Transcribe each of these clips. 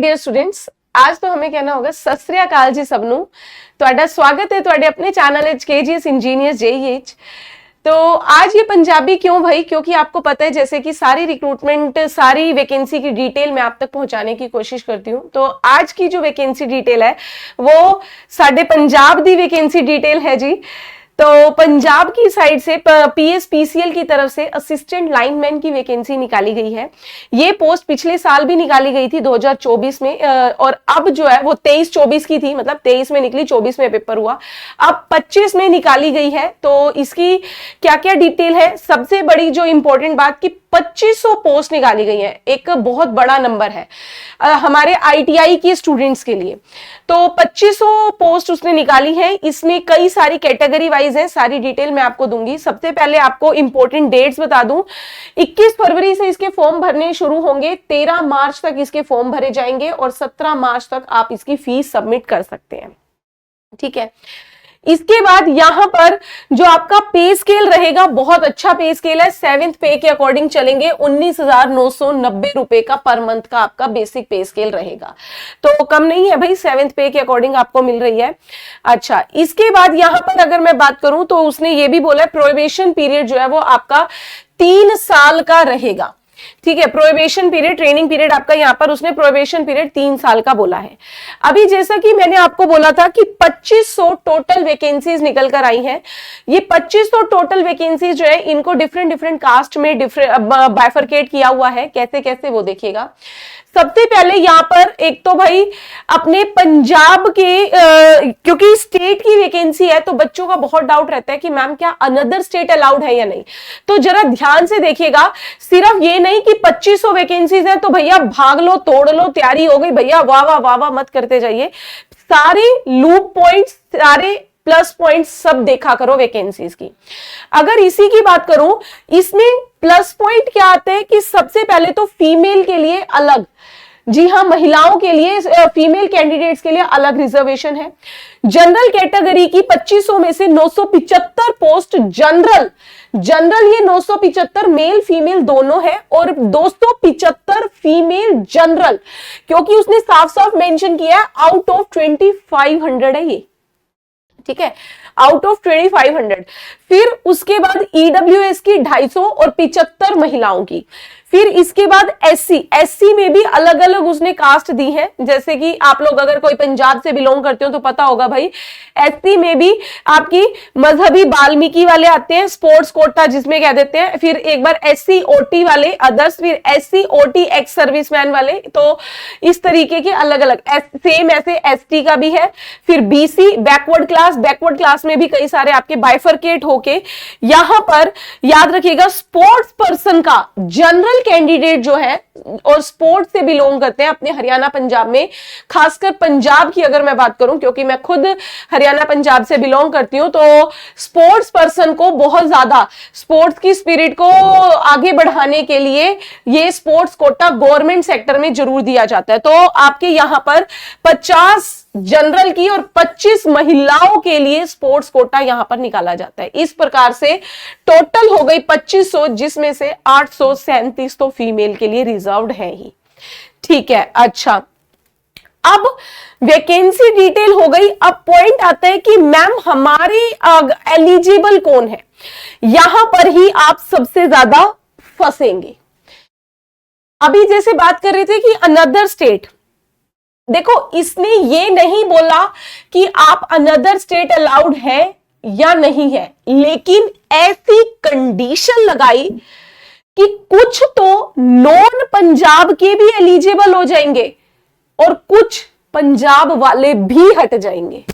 Dear students, आज तो हमें कहना होगा सत श्री अकाल जी सबनू। ਤੁਹਾਡਾ स्वागत है ਤੁਹਾਡੇ अपने चैनल KGS इंजीनियर्स JEH। तो आज ये पंजाबी क्यों भाई, क्योंकि आपको पता है जैसे कि सारी रिक्रूटमेंट, सारी वैकेंसी की डिटेल मैं आप तक पहुंचाने की कोशिश करती हूँ। तो आज की जो वैकेंसी डिटेल है वो साडे पंजाब दी वैकेंसी डिटेल है जी। तो पंजाब की साइड से PSPCL की तरफ से असिस्टेंट लाइनमैन की वैकेंसी निकाली गई है। ये पोस्ट पिछले साल भी निकाली गई थी 2024 में, और अब जो है वो 23-24 की थी, मतलब 23 में निकली, 24 में पेपर हुआ, अब 25 में निकाली गई है। तो इसकी क्या क्या डिटेल है, सबसे बड़ी जो इंपॉर्टेंट बात कि 2500 पोस्ट निकाली गई है, एक बहुत बड़ा नंबर है हमारे ITI के स्टूडेंट्स के लिए। तो 2500 पोस्ट उसने निकाली है। इसमें कई सारी कैटेगरी वाइज है, सारी डिटेल मैं आपको दूंगी। सबसे पहले आपको इंपॉर्टेंट डेट्स बता दूं, 21 फरवरी से इसके फॉर्म भरने शुरू होंगे, 13 मार्च तक इसके फॉर्म भरे जाएंगे और 17 मार्च तक आप इसकी फीस सबमिट कर सकते हैं। ठीक है, इसके बाद यहां पर जो आपका पे स्केल रहेगा, बहुत अच्छा पे स्केल है। 7th पे के अकॉर्डिंग चलेंगे, 19,990 रुपए का पर मंथ का आपका बेसिक पे स्केल रहेगा। तो कम नहीं है भाई, 7th पे के अकॉर्डिंग आपको मिल रही है। अच्छा, इसके बाद यहां पर अगर मैं बात करूं तो उसने ये भी बोला है प्रोबेशन पीरियड जो है वो आपका 3 साल का रहेगा। ठीक है, प्रोबेशन पीरियड, ट्रेनिंग पीरियड आपका यहां पर उसने प्रोबेशन पीरियड 3 साल का बोला है। अभी जैसा कि मैंने आपको बोला था कि 2500 टोटल वैकेंसीज निकल कर आई हैं। ये 2500 टोटल वैकेंसीज जो है इनको डिफरेंट कास्ट में बाइफरकेट किया हुआ है। कैसे कैसे वो देखिएगा। सबसे पहले यहां पर एक तो भाई अपने पंजाब के क्योंकि स्टेट की वैकेंसी है तो बच्चों का बहुत डाउट रहता है कि मैम क्या अनदर स्टेट अलाउड है या नहीं। तो जरा ध्यान से देखिएगा, सिर्फ ये नहीं कि 2500 वैकेंसीज है तो भैया भाग लो, तोड़ लो, तैयारी हो गई भैया, वाह वाह वाह वाह मत करते जाइए। सारे लूप पॉइंट्स, सारे प्लस पॉइंट सब देखा करो वैकेंसीज की। अगर इसी की बात करूं, इसमें प्लस पॉइंट क्या आते हैं कि सबसे पहले तो फीमेल के लिए अलग, जी हाँ, महिलाओं के लिए, फीमेल कैंडिडेट्स के लिए अलग रिजर्वेशन है। जनरल कैटेगरी की 2500 में से 975 पोस्ट जनरल ये 975 मेल फीमेल दोनों है और 275 फीमेल जनरल, क्योंकि उसने साफ साफ मेंशन किया है आउट ऑफ 2500 है ये। ठीक है, आउट ऑफ 2500। फिर उसके बाद EWS की 250 और 75 महिलाओं की। फिर इसके बाद SC में भी अलग अलग उसने कास्ट दी है। जैसे कि आप लोग अगर कोई पंजाब से बिलोंग करते हो तो पता होगा भाई, SC में भी आपकी मजहबी बाल्मीकि वाले आते हैं, स्पोर्ट्स कोटा जिसमें कह देते हैं। फिर एक बार SC OT वाले अदर्स, फिर SC OT एक्स सर्विसमैन वाले। तो इस तरीके के अलग अलग सेम ऐसे ST का भी है। फिर BC बैकवर्ड क्लास में भी कई सारे आपके बाइफरकेट होके, यहां पर याद रखिएगा स्पोर्ट्स पर्सन का जनरल कैंडिडेट जो है और स्पोर्ट्स से बिलोंग करते हैं अपने हरियाणा पंजाब में, खासकर पंजाब की अगर मैं बात करूं, क्योंकि मैं खुद हरियाणा पंजाब से बिलोंग करती हूं, तो स्पोर्ट्स पर्सन को बहुत ज्यादा स्पोर्ट्स की स्पिरिट को आगे बढ़ाने के लिए ये स्पोर्ट्स कोटा गवर्नमेंट सेक्टर में जरूर दिया जाता है। तो आपके यहां पर 50 जनरल की और 25 महिलाओं के लिए स्पोर्ट्स कोटा यहां पर निकाला जाता है। इस प्रकार से टोटल हो गई 2500, जिसमें से 837 तो फीमेल के लिए रिजर्व्ड है ही। ठीक है, अच्छा, अब वैकेंसी डिटेल हो गई। अब पॉइंट आता है कि मैम हमारे एलिजिबल कौन है, यहां पर ही आप सबसे ज्यादा फंसेंगे। अभी जैसे बात कर रहे थे कि अनदर स्टेट, देखो इसने ये नहीं बोला कि आप अनदर स्टेट अलाउड है या नहीं है, लेकिन ऐसी कंडीशन लगाई कि कुछ तो नॉन पंजाब के भी एलिजिबल हो जाएंगे और कुछ पंजाब वाले भी हट जाएंगे।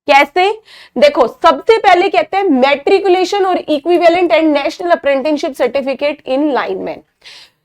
कैसे? देखो, सबसे पहले कहते हैं मैट्रिकुलेशन और equivalent and national apprenticeship certificate in lineman.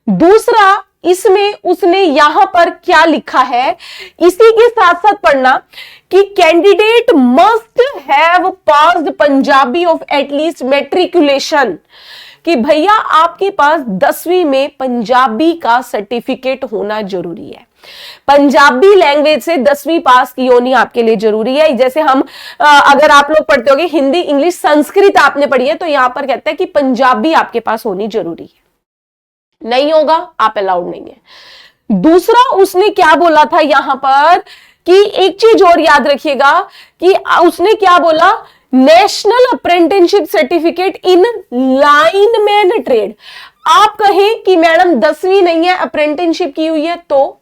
दूसरा, इसमें उसने यहां पर क्या लिखा है, इसी के साथ साथ पढ़ना कि candidate must have passed Punjabi of at least matriculation, कि भैया आपके पास 10वीं में पंजाबी का सर्टिफिकेट होना जरूरी है। पंजाबी लैंग्वेज से 10वीं पास की होनी आपके लिए जरूरी है। जैसे हम अगर आप लोग पढ़ते होगे हिंदी, इंग्लिश, संस्कृत आपने पढ़ी है, तो यहां पर कहता है कि पंजाबी आपके पास होनी जरूरी है। नहीं होगा आप अलाउड नहीं है। दूसरा उसने क्या बोला था यहां पर कि एक चीज और याद रखिएगा कि उसने क्या बोला, national apprenticeship certificate in lineman trade. आप कहें कि मैडम 10वीं नहीं है, अप्रेंटिसशिप की हुई है, तो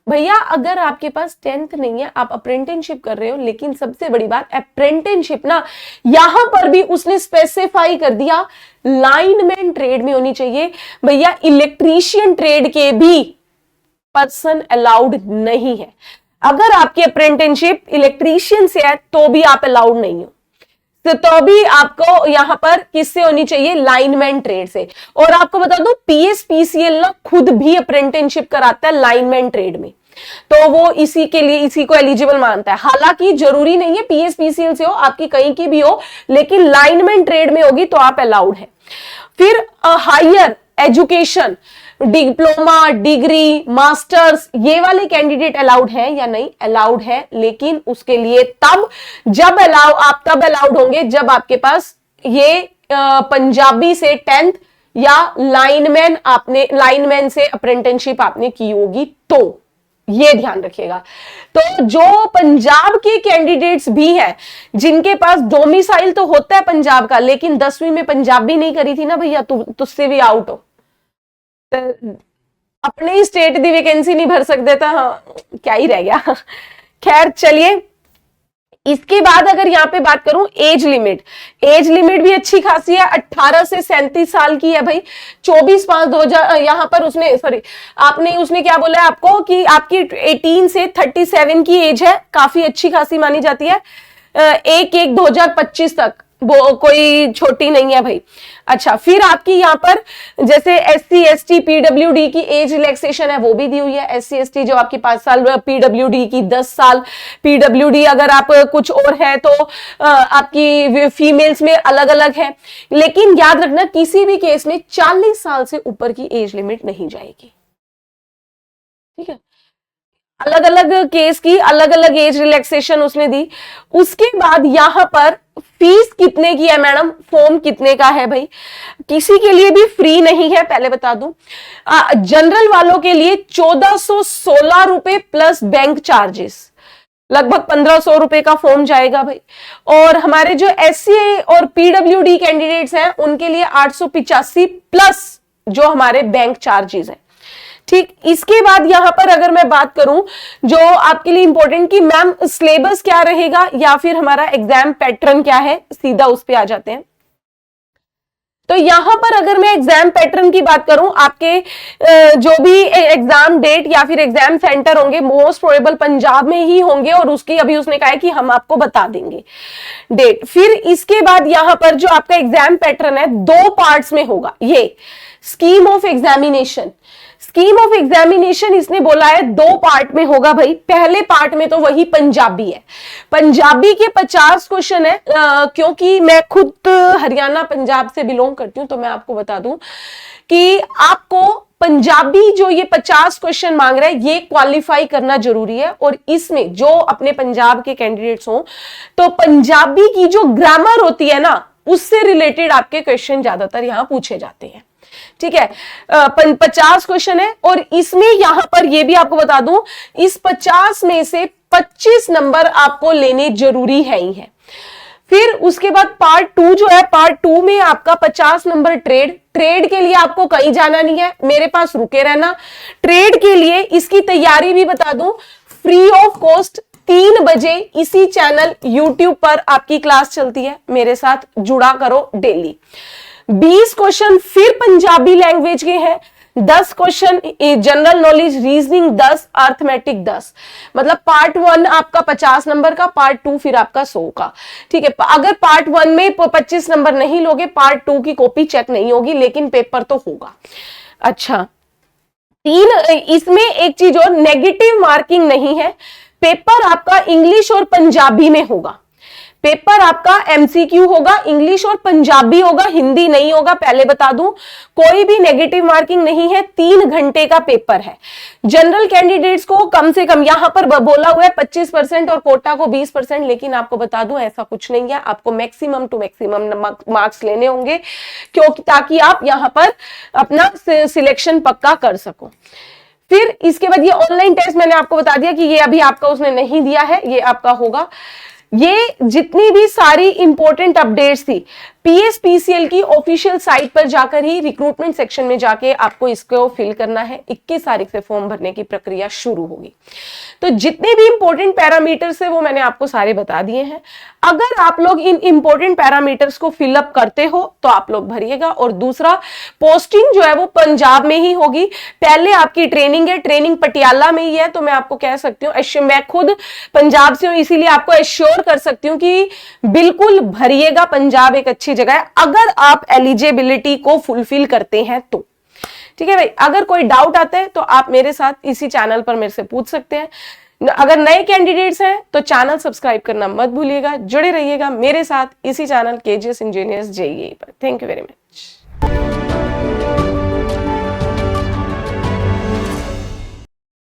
भैया अगर आपके पास 10th नहीं है, आप अप्रेंटिसशिप कर रहे हो, लेकिन सबसे बड़ी बात अप्रेंटिसशिप ना यहां पर भी उसने स्पेसिफाई कर दिया लाइनमैन ट्रेड में होनी चाहिए। भैया इलेक्ट्रीशियन ट्रेड के भी पर्सन अलाउड नहीं है। अगर आपकी अप्रेंटिसशिप इलेक्ट्रीशियन से है तो भी आप अलाउड नहीं हो, तो भी आपको यहां पर किससे होनी चाहिए, लाइनमैन ट्रेड से। और आपको बता दूं पीएसपीसीएल ना खुद भी अप्रेंटिसशिप कराता है लाइनमैन ट्रेड में, तो वो इसी के लिए इसी को एलिजिबल मानता है। हालांकि जरूरी नहीं है पीएसपीसीएल से हो, आपकी कहीं की भी हो, लेकिन लाइनमैन ट्रेड में होगी तो आप अलाउड है। फिर higher education, diploma, degree, masters, ये वाले कैंडिडेट अलाउड है या नहीं, अलाउड है, लेकिन उसके लिए तब जब आप तब अलाउड होंगे जब आपके पास ये पंजाबी से 10th या लाइनमैन से अप्रेंटिसशिप आपने की होगी, तो ये ध्यान रखिएगा। तो जो पंजाब के कैंडिडेट्स भी हैं जिनके पास डोमिसाइल तो होता है पंजाब का, लेकिन 10वीं में पंजाबी नहीं करी थी ना भैया, तुझसे भी आउट हो, अपने ही स्टेट दी वैकेंसी नहीं भर सकते तो हाँ, क्या ही रह गया। खैर चलिए, इसके बाद अगर यहां पे बात करूं एज लिमिट भी अच्छी खासी है, 18 से 37 साल की है भाई। 24/5/2000 यहां पर उसने क्या बोला है आपको कि आपकी 18 से 37 की एज है, काफी अच्छी खासी मानी जाती है। 1/1/2025 तक, वो कोई छोटी नहीं है भाई। अच्छा, फिर आपकी यहां पर जैसे SC ST PWD की एज रिलैक्सेशन है वो भी दी हुई है। SC ST जो आपकी 5 साल, PWD की 10 साल। PWD अगर आप कुछ और है तो आपकी फीमेल्स में अलग अलग है, लेकिन याद रखना किसी भी केस में 40 साल से ऊपर की एज लिमिट नहीं जाएगी, ठीक है। अलग अलग केस की अलग अलग एज रिलैक्सेशन उसने दी। उसके बाद यहां पर फीस कितने की है मैडम, फॉर्म कितने का है भाई, किसी के लिए भी फ्री नहीं है, पहले बता दूं। जनरल वालों के लिए 1416 रुपए प्लस बैंक चार्जेस, लगभग 1500 रुपए का फॉर्म जाएगा भाई। और हमारे जो SC और PWD कैंडिडेट्स हैं उनके लिए 885 प्लस जो हमारे बैंक चार्जेस हैं, ठीक। इसके बाद यहां पर अगर मैं बात करूं जो आपके लिए इंपॉर्टेंट कि मैम सिलेबस क्या रहेगा या फिर हमारा एग्जाम पैटर्न क्या है, सीधा उस पे आ जाते हैं। तो यहां पर अगर मैं एग्जाम पैटर्न की बात करूं, आपके जो भी एग्जाम डेट या फिर एग्जाम सेंटर होंगे मोस्ट प्रोबेबल पंजाब में ही होंगे, और उसकी अभी उसने कहा है कि हम आपको बता देंगे डेट। फिर इसके बाद यहां पर जो आपका एग्जाम पैटर्न है 2 पार्ट्स में होगा। ये स्कीम ऑफ एग्जामिनेशन इसने बोला है 2 पार्ट में होगा भाई। पहले पार्ट में तो वही पंजाबी है, पंजाबी के 50 क्वेश्चन है। क्योंकि मैं खुद हरियाणा पंजाब से बिलोंग करती हूं तो मैं आपको बता दूं कि आपको पंजाबी जो ये 50 क्वेश्चन मांग रहा है ये क्वालिफाई करना जरूरी है। और इसमें जो अपने पंजाब के कैंडिडेट्स हो तो पंजाबी की जो ग्रामर होती है ना उससे रिलेटेड आपके क्वेश्चन ज्यादातर यहां पूछे जाते हैं, ठीक है। 50 क्वेश्चन है, और इसमें यहां पर यह भी आपको बता दूं इस 50 में से 25 नंबर आपको लेने जरूरी है ही है। फिर उसके बाद पार्ट 2 जो है, पार्ट 2 में आपका 50 नंबर ट्रेड के लिए आपको कहीं जाना नहीं है, मेरे पास रुके रहना। ट्रेड के लिए इसकी तैयारी भी बता दूं, फ्री ऑफ कॉस्ट 3 बजे इसी चैनल YouTube पर आपकी क्लास चलती है, मेरे साथ जुड़ा करो डेली। 20 क्वेश्चन फिर पंजाबी लैंग्वेज के हैं, 10 question general knowledge reasoning 10, arithmetic 10। मतलब पार्ट 1 आपका 50 नंबर का, पार्ट 2 फिर आपका 100 का, ठीक है। अगर पार्ट 1 में 25 नंबर नहीं लोगे, पार्ट 2 की कॉपी चेक नहीं होगी, लेकिन पेपर तो होगा। अच्छा, इसमें एक चीज और, नेगेटिव मार्किंग नहीं है। पेपर आपका इंग्लिश और पंजाबी में होगा, पेपर आपका MCQ होगा, इंग्लिश और पंजाबी होगा, हिंदी नहीं होगा, पहले बता दूं। कोई भी नेगेटिव मार्किंग नहीं है, 3 घंटे का पेपर है। जनरल कैंडिडेट्स को कम से कम यहां पर बोला हुआ है 25% और कोटा को 20%, लेकिन आपको बता दूं ऐसा कुछ नहीं है, आपको मैक्सिमम टू मैक्सिमम मार्क्स लेने होंगे, क्योंकि ताकि आप यहां पर अपना सिलेक्शन पक्का कर सको। फिर इसके बाद ये ऑनलाइन टेस्ट मैंने आपको बता दिया कि ये अभी आपका उसने नहीं दिया है, ये आपका होगा। ये जितनी भी सारी इंपॉर्टेंट अपडेट्स थी पीएसपीसीएल की ऑफिशियल साइट पर जाकर ही रिक्रूटमेंट सेक्शन में जाके आपको इसको फिल करना है। 21 तारीख से फॉर्म भरने की प्रक्रिया शुरू होगी। तो जितने भी इंपॉर्टेंट पैरामीटर्स है वो मैंने आपको सारे बता दिए हैं। अगर आप लोग इन इंपॉर्टेंट पैरामीटर्स को फिलअप करते हो तो आप लोग भरिएगा। और दूसरा, पोस्टिंग जो है वो पंजाब में ही होगी। पहले आपकी ट्रेनिंग है, ट्रेनिंग पटियाला में ही है। तो मैं आपको कह सकती हूँ, मैं खुद पंजाब से हूं इसीलिए आपको एश्योर कर सकती हूँ कि बिल्कुल भरिएगा। पंजाब एक अच्छी जगह है अगर आप एलिजिबिलिटी को फुलफिल करते हैं तो। ठीक है भाई, अगर कोई डाउट आता है तो आप मेरे साथ इसी चैनल पर मेरे से पूछ सकते हैं। अगर नए कैंडिडेट्स हैं तो चैनल सब्सक्राइब करना मत भूलिएगा। जुड़े रहिएगा मेरे साथ इसी चैनल केजीएस इंजीनियर्स जेईई पर। Thank you very much.